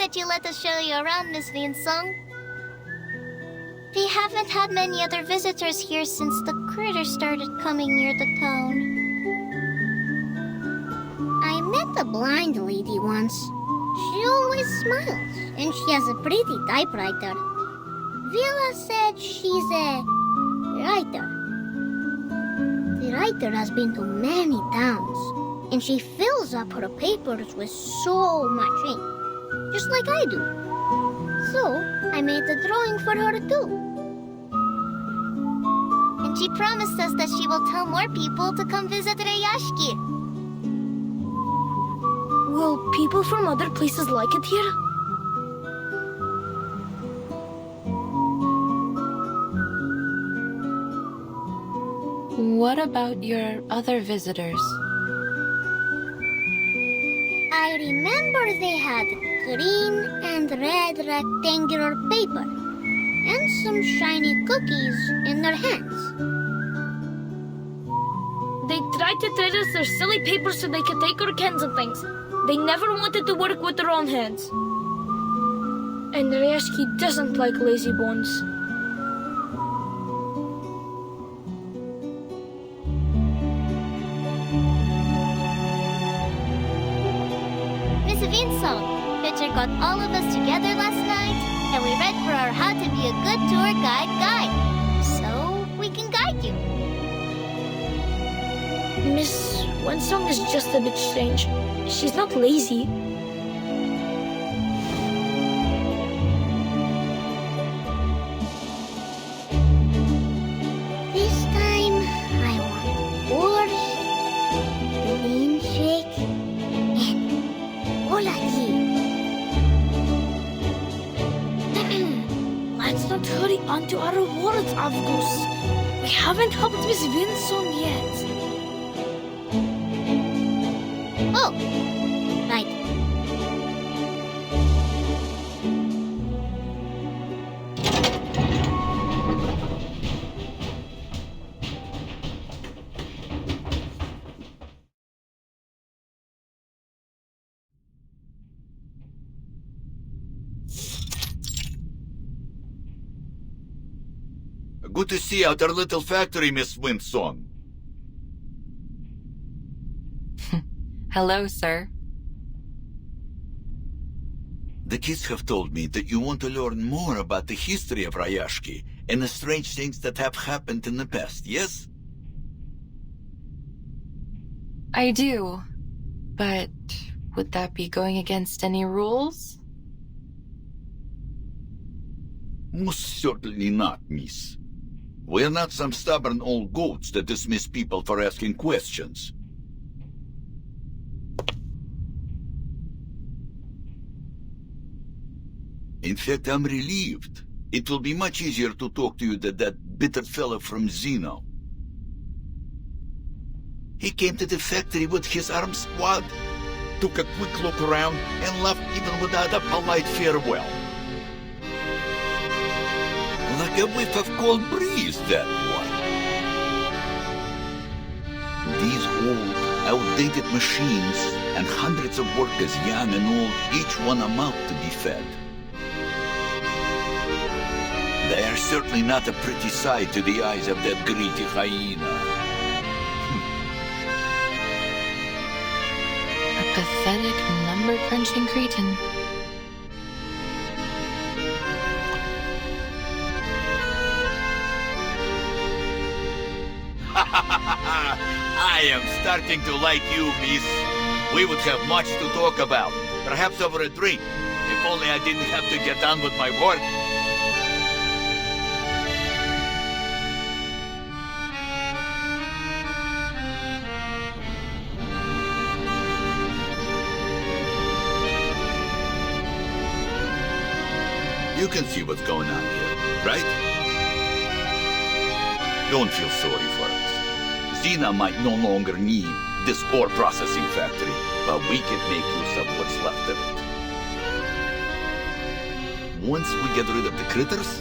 that you let us show you around, Miss Vinsong. We haven't had many other visitors here since the critters started coming near the town. I met a blind lady once. She always smiles, and she has a pretty typewriter. Villa said she's a writer. The writer has been to many towns, and she fills up her papers with so much ink, just like I do. So, I made a drawing for her too. And she promised us that she will tell more people to come visit Rayashki. Will people from other places like it here? What about your other visitors? I remember they had green and red rectangular paper and some shiny cookies in their hands. They tried to trade us their silly paper so they could take our cans and things. They never wanted to work with their own hands. And Rayashki doesn't like lazy bones. Miss Vinsong, Pitcher got all of us together last night, and we read for our How to Be a Good Tour Guide. So we can guide you. Miss Winsong is just a bit strange. She's not lazy. This time, I want borscht, green shake, and olagi. Let's not hurry on to our rewards, Avgus. We haven't helped Miss Vinsong yet. Oh, right. Good to see you at our little factory, Miss Winsong. Hello, sir. The kids have told me that you want to learn more about the history of Rayashki and the strange things that have happened in the past, yes? I do. But would that be going against any rules? Most certainly not, miss. We're not some stubborn old goats that dismiss people for asking questions. In fact, I'm relieved. It will be much easier to talk to you than that bitter fellow from Zeno. He came to the factory with his arms squad, took a quick look around, and left even without a polite farewell. Like a whiff of cold breeze, that one. These old, outdated machines and hundreds of workers, young and old, each one a mouth to be fed. They are certainly not a pretty sight to the eyes of that greedy hyena. A pathetic, number-crunching cretin. I am starting to like you, miss. We would have much to talk about. Perhaps over a drink. If only I didn't have to get on with my work. You can see what's going on here, right? Don't feel sorry for us. Xena might no longer need this ore processing factory, but we can make use of what's left of it. Once we get rid of the critters,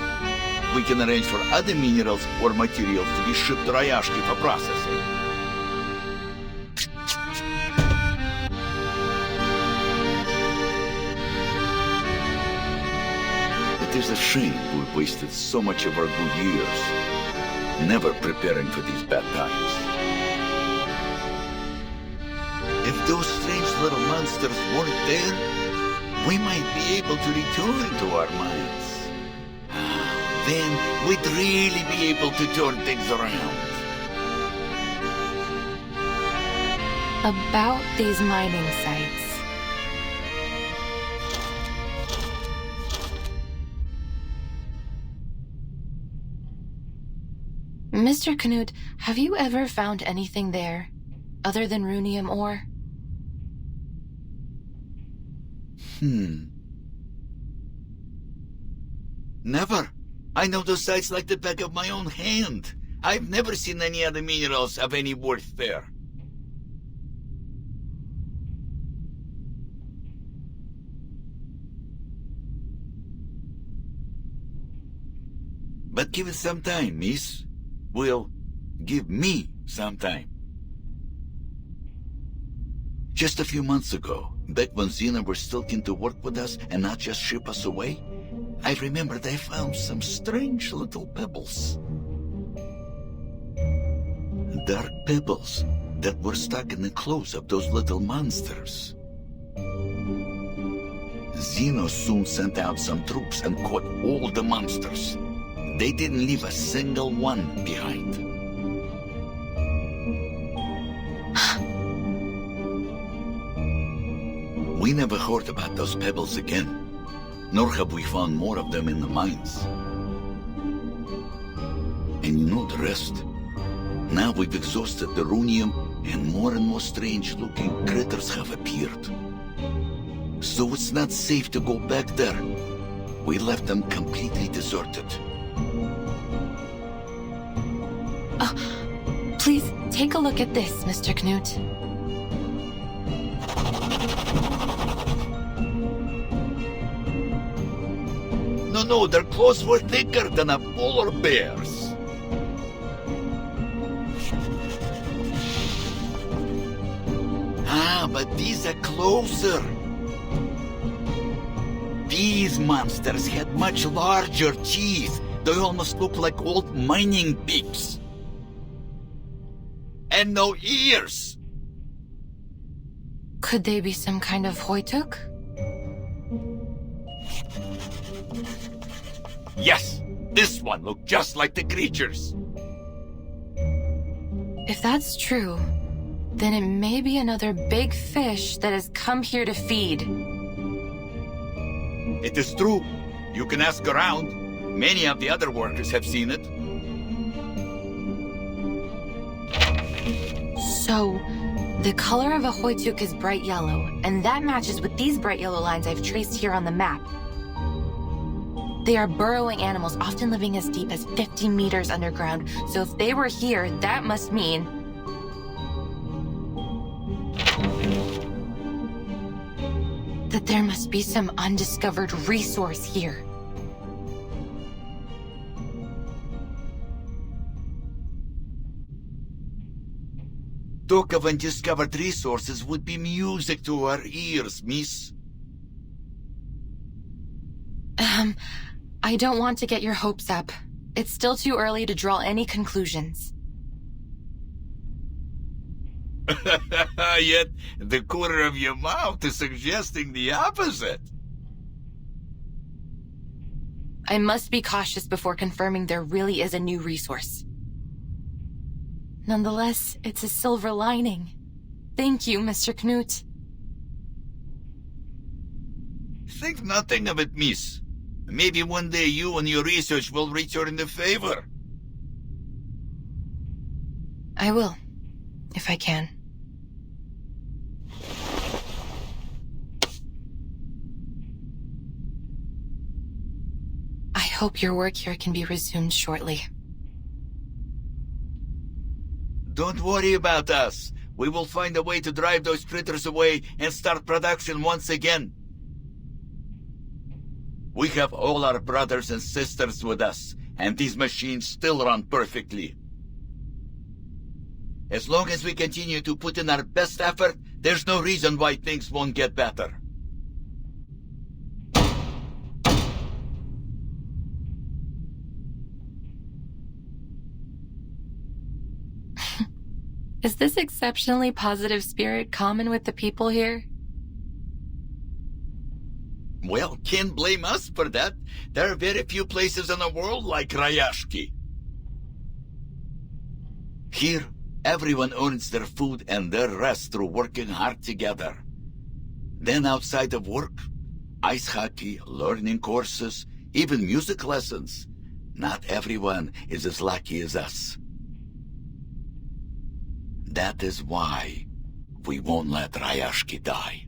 we can arrange for other minerals or materials to be shipped to Rayashki for processing. It is a shame we wasted so much of our good years, never preparing for these bad times. If those strange little monsters weren't there, we might be able to return to our minds. Then we'd really be able to turn things around. About these mining sites. Mr. Knut, have you ever found anything there, other than runium ore? Never. I know those sites like the back of my own hand. I've never seen any other minerals of any worth there. But give it some time, miss. Well, give me some time. Just a few months ago, back when Xena were still keen to work with us and not just ship us away, I remembered I found some strange little pebbles. Dark pebbles that were stuck in the clothes of those little monsters. Xeno soon sent out some troops and caught all the monsters. They didn't leave a single one behind. We never heard about those pebbles again, nor have we found more of them in the mines. And you know the rest. Now we've exhausted the runium, and more strange-looking critters have appeared. So it's not safe to go back there. We left them completely deserted. Please take a look at this, Mr. Knut. No, their clothes were thicker than a polar bear's. But these are closer. These monsters had much larger teeth. They almost look like old mining pigs. And no ears. Could they be some kind of Hoytuk? Yes, this one looked just like the creatures. If that's true, then it may be another big fish that has come here to feed. It is true. You can ask around. Many of the other workers have seen it. So, the color of a Hoytuk is bright yellow, and that matches with these bright yellow lines I've traced here on the map. They are burrowing animals, often living as deep as 50 meters underground, so if they were here, that must mean... that there must be some undiscovered resource here. Talk of undiscovered resources would be music to our ears, miss. I don't want to get your hopes up. It's still too early to draw any conclusions. Yet, the corner of your mouth is suggesting the opposite. I must be cautious before confirming there really is a new resource. Nonetheless, it's a silver lining. Thank you, Mr. Knut. Think nothing of it, miss. Maybe one day you and your research will return the favor. I will, if I can. I hope your work here can be resumed shortly. Don't worry about us. We will find a way to drive those critters away and start production once again. We have all our brothers and sisters with us, and these machines still run perfectly. As long as we continue to put in our best effort, there's no reason why things won't get better. Is this exceptionally positive spirit common with the people here? Well, can't blame us for that. There are very few places in the world like Rayashki. Here, everyone earns their food and their rest through working hard together. Then outside of work, ice hockey, learning courses, even music lessons. Not everyone is as lucky as us. That is why we won't let Rayashki die.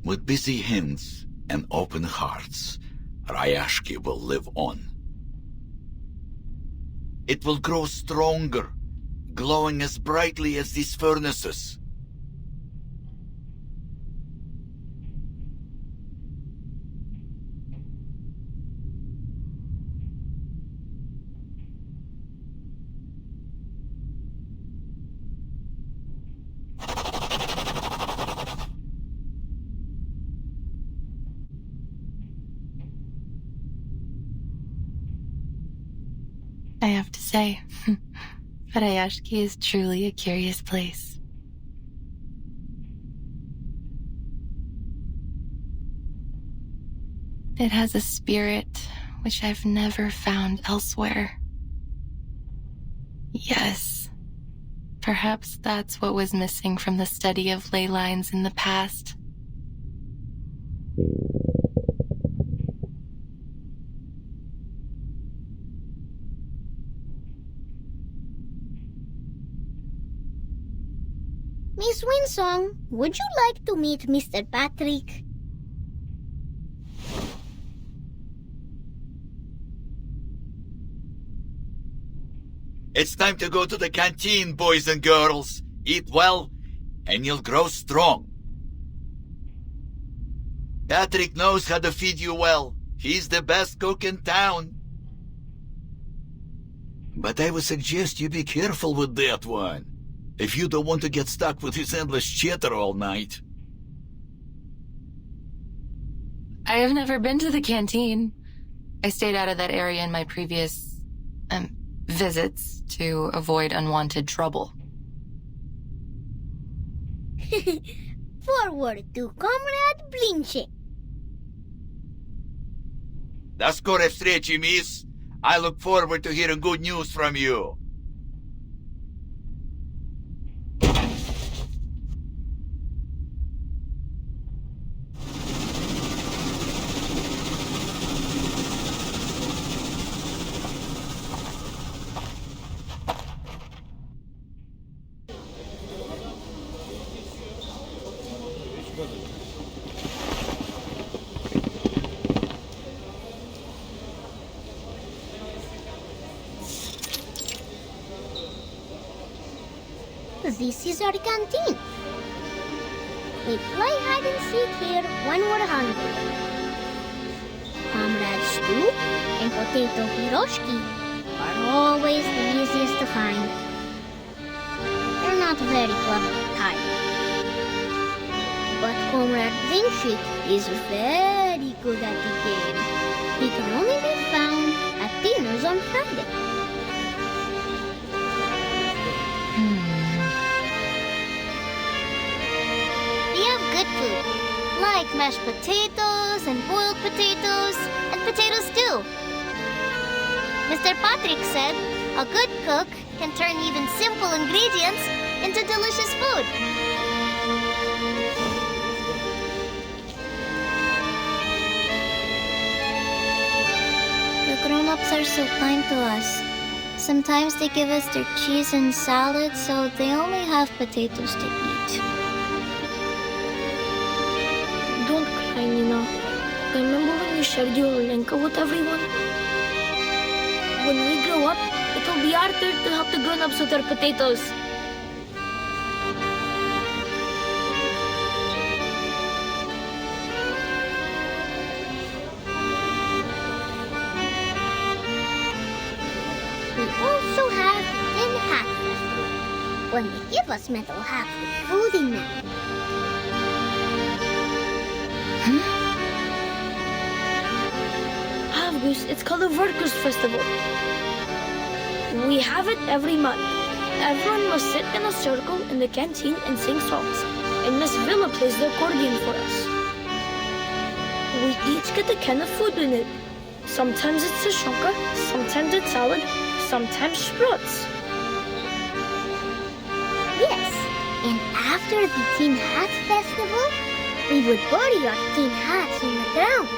With busy hands and open hearts, Rayashki will live on. It will grow stronger, glowing as brightly as these furnaces. I have to say, Rayashki is truly a curious place. It has a spirit which I've never found elsewhere. Yes, perhaps that's what was missing from the study of ley lines in the past. Miss Winsong, would you like to meet Mr. Patrick? It's time to go to the canteen, boys and girls. Eat well, and you'll grow strong. Patrick knows how to feed you well. He's the best cook in town. But I would suggest you be careful with that one, if you don't want to get stuck with his endless chatter all night. I have never been to the canteen. I stayed out of that area in my previous, visits to avoid unwanted trouble. Forward to Comrade Blinche. До скорой встречи, miss. I look forward to hearing good news from you. This is our canteen. We play hide and seek here when we're hungry. Comrade stew and potato Rayashki are always the easiest to find. They're not very clever at hiding. But Comrade Zinchik is very good at the game. He can only be found at dinners on Friday. We have good food, like mashed potatoes and boiled potatoes and potato stew. Mr. Patrick said a good cook can turn even simple ingredients into delicious food. The grown-ups are so kind to us. Sometimes they give us their cheese and salad, so they only have potatoes to eat. Don't cry, Nina. Remember when you shared your Lenka with everyone? When we grow up, it'll be our turn to help the grown-ups with their potatoes. We also have Tin Hat Festival, when they give us metal hats with food in them. Have August, it's called the Workers' Festival. We have it every month. Everyone must sit in a circle in the canteen and sing songs, and Miss Villa plays the accordion for us. We each get a can of food in it. Sometimes it's a shonka, sometimes it's salad, sometimes sprouts. Yes, and after the Tin Hat Festival, we would bury our tin hats in the ground.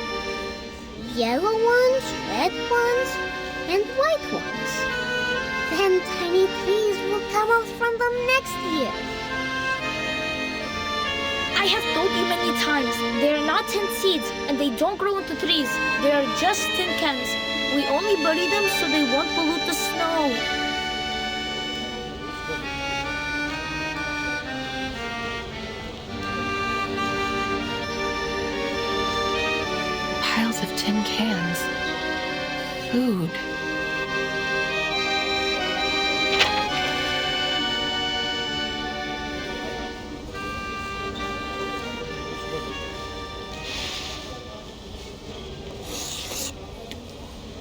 Yellow ones, red ones, and white ones. Then tiny trees will come out from them next year. I have told you many times, they are not tin seeds and they don't grow into trees. They are just tin cans. We only bury them so they won't pollute the snow. Piles of tin cans. Food.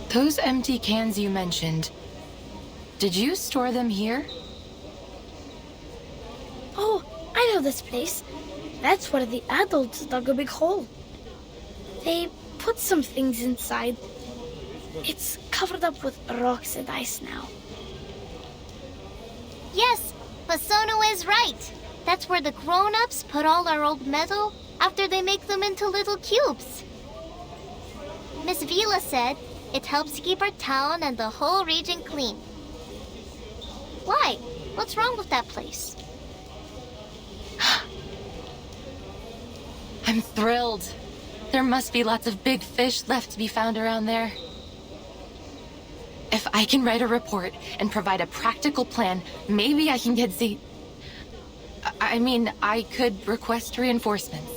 Those empty cans you mentioned, did you store them here? Oh, I know this place. That's where the adults dug a big hole. They put some things inside. It's covered up with rocks and ice now. Yes, Basono is right. That's where the grown-ups put all our old metal after they make them into little cubes. Miss Vila said it helps keep our town and the whole region clean. Why? What's wrong with that place? I'm thrilled. There must be lots of big fish left to be found around there. If I can write a report and provide a practical plan, maybe I can get I could request reinforcements.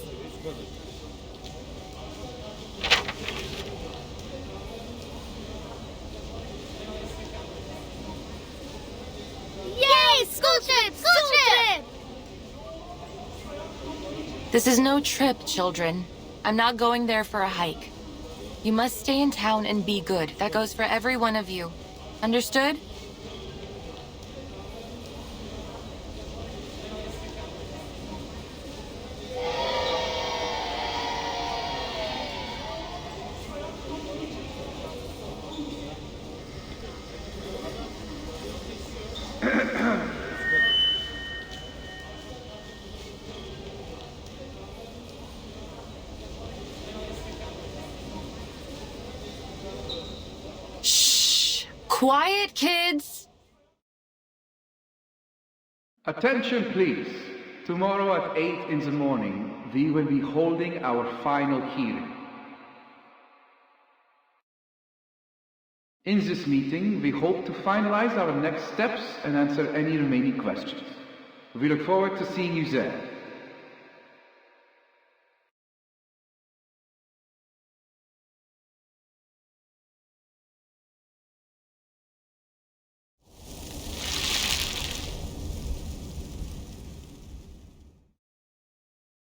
Yay! School trip! School trip! This is no trip, children. I'm not going there for a hike. You must stay in town and be good. That goes for every one of you. Understood? Quiet, kids! Attention, please. Tomorrow at 8 in the morning, we will be holding our final hearing. In this meeting, we hope to finalize our next steps and answer any remaining questions. We look forward to seeing you there.